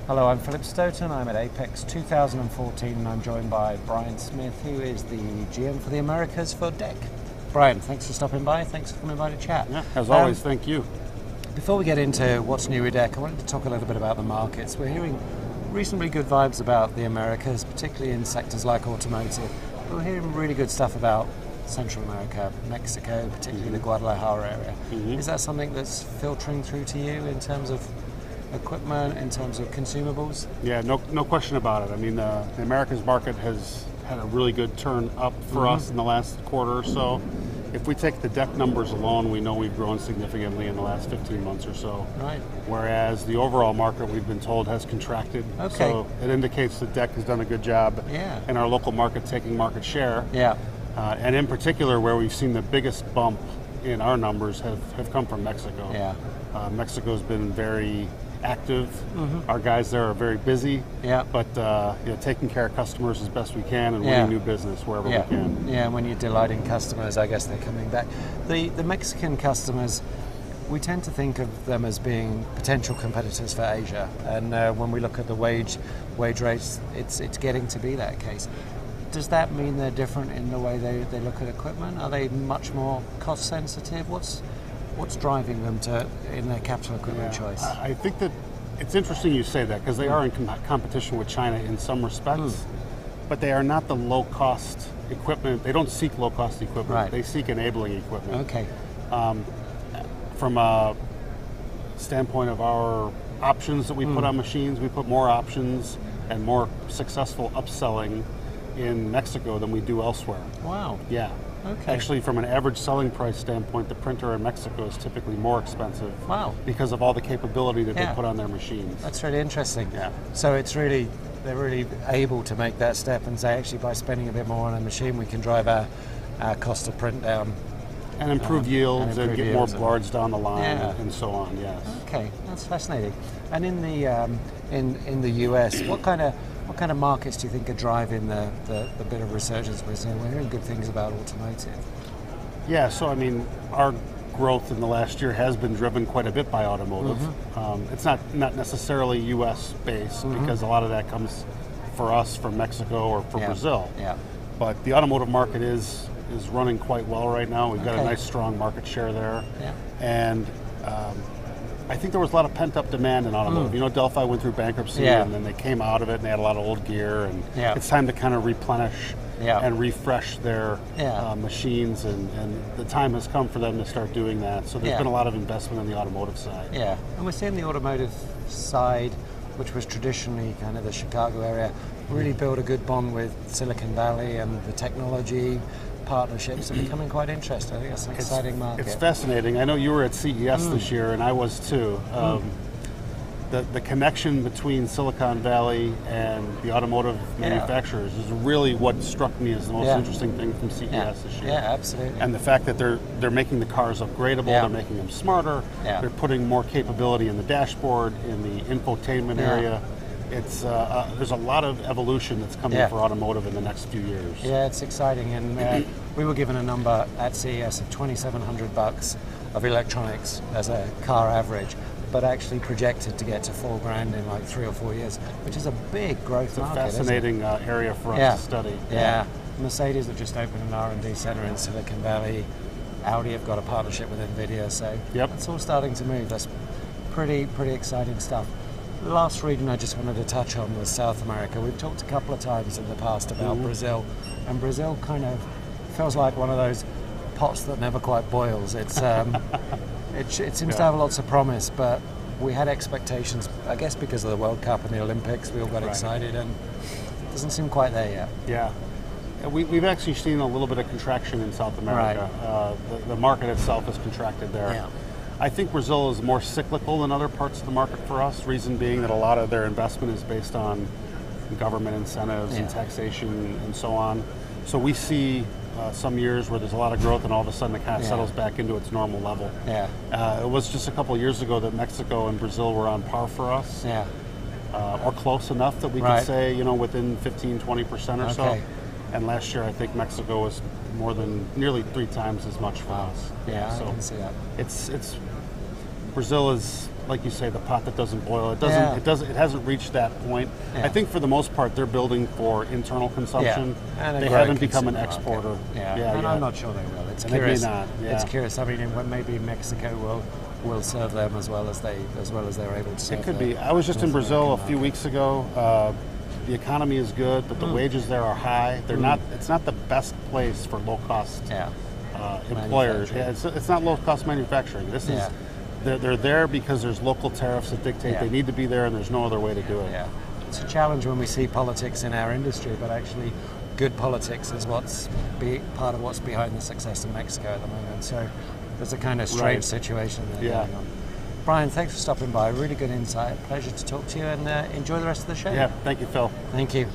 Hello, I'm Philip Stoten. I'm at Apex 2014 and I'm joined by Brian Smith, who is the GM for the Americas for DEK. Brian, thanks for stopping by. Thanks for coming by to chat. Yeah, as always, thank you. Before we get into what's new with DEK, I wanted to talk a little bit about the markets. We're hearing reasonably good vibes about the Americas, particularly in sectors like automotive. We're hearing really good stuff about Central America, Mexico, particularly the Guadalajara area. Is that something that's filtering through to you in terms of equipment, in terms of consumables? Yeah, no question about it. I mean, the Americas market has had a really good turn up for us in the last quarter or so. If we take the DEK numbers alone, we know we've grown significantly in the last 15 months or so. Right. Whereas the overall market, we've been told, has contracted. Okay. So it indicates that DEK has done a good job in our local market taking market share. Yeah. And in particular, where we've seen the biggest bump in our numbers have come from Mexico. Yeah. Mexico's been very active. Our guys there are very busy. Yeah. But taking care of customers as best we can and winning new business wherever we can. Yeah, and when you're delighting customers, I guess they're coming back. The Mexican customers, we tend to think of them as being potential competitors for Asia, and when we look at the wage rates, it's getting to be that case. Does that mean they're different in the way they look at equipment? Are they much more cost sensitive? What's driving them in their capital equipment choice? I think that it's interesting you say that, because they are in competition with China in some respects, but they are not the low-cost equipment. They don't seek low-cost equipment. Right. They seek enabling equipment. Okay. From a standpoint of our options that we put on machines, we put more options and more successful upselling in Mexico than we do elsewhere. Wow. Yeah. Okay. Actually, from an average selling price standpoint, the printer in Mexico is typically more expensive. Wow. Because of all the capability that they put on their machines. That's really interesting. Yeah. So they're really able to make that step and say, actually, by spending a bit more on a machine, we can drive our cost of print down. And improve yields and get more boards down the line and so on, yes. Okay, that's fascinating. And in the US, what kind of markets do you think are driving the bit of resurgence we're seeing? We're hearing good things about automotive. Yeah, so I mean, our growth in the last year has been driven quite a bit by automotive. It's not necessarily US based, because a lot of that comes for us from Mexico or from Brazil. Yeah. But the automotive market is running quite well right now. We've got a nice strong market share there. Yeah. And I think there was a lot of pent-up demand in automotive. You know, Delphi went through bankruptcy and then they came out of it and they had a lot of old gear, and it's time to kind of replenish and refresh their machines, and the time has come for them to start doing that. So there's been a lot of investment on the automotive side. Yeah, and we're seeing the automotive side, which was traditionally kind of the Chicago area, really build a good bond with Silicon Valley, and the technology partnerships are becoming quite interesting. I think that's an exciting market. It's fascinating. I know you were at CES this year, and I was too. The connection between Silicon Valley and the automotive manufacturers is really what struck me as the most interesting thing from CES this year. Yeah, absolutely. And the fact that they're making the cars upgradable, they're making them smarter, they're putting more capability in the dashboard, in the infotainment area. It's there's a lot of evolution that's coming for automotive in the next few years. Yeah, it's exciting, and we were given a number at CES of $2,700 of electronics as a car average, but actually projected to get to $4,000 in like 3 or 4 years, which is a big growth market. It's a fascinating area for us to study. Yeah. Mercedes have just opened an R&D center in Silicon Valley. Audi have got a partnership with NVIDIA, so it's all starting to move. That's pretty exciting stuff. The last region I just wanted to touch on was South America. We've talked a couple of times in the past about Brazil, and Brazil kind of feels like one of those pots that never quite boils. It's it seems to have lots of promise, but we had expectations, I guess because of the World Cup and the Olympics, we all got excited, and it doesn't seem quite there yet. Yeah. We've actually seen a little bit of contraction in South America. The market itself has contracted there. Yeah. I think Brazil is more cyclical than other parts of the market for us, reason being that a lot of their investment is based on government incentives and taxation and so on. So we see some years where there's a lot of growth and all of a sudden it kind of settles back into its normal level. It was just a couple of years ago that Mexico and Brazil were on par for us, or close enough that we could say, you know, within 15-20% or so. And last year I think Mexico was nearly 3 times as much for us. Yeah, so I can see that. It's Brazil is, like you say, the pot that doesn't boil. It doesn't. It hasn't reached that point. Yeah. I think for the most part, they're building for internal consumption. And they haven't become an exporter. And I'm not sure they will. It's and curious. They may not. Yeah. It's curious. I mean, maybe Mexico will serve them as well as they're able to serve. It could be. I was just in Brazil a few weeks ago. The economy is good, but the wages there are high. They're not. It's not the best place for low cost employers. Yeah, it's not low cost manufacturing. This is. They're there because there's local tariffs that dictate they need to be there, and there's no other way to do it. Yeah, it's a challenge when we see politics in our industry, but actually, good politics is part of what's behind the success of Mexico at the moment. So there's a kind of strange situation there going on. Brian, thanks for stopping by. Really good insight. Pleasure to talk to you, and enjoy the rest of the show. Yeah, thank you, Phil. Thank you.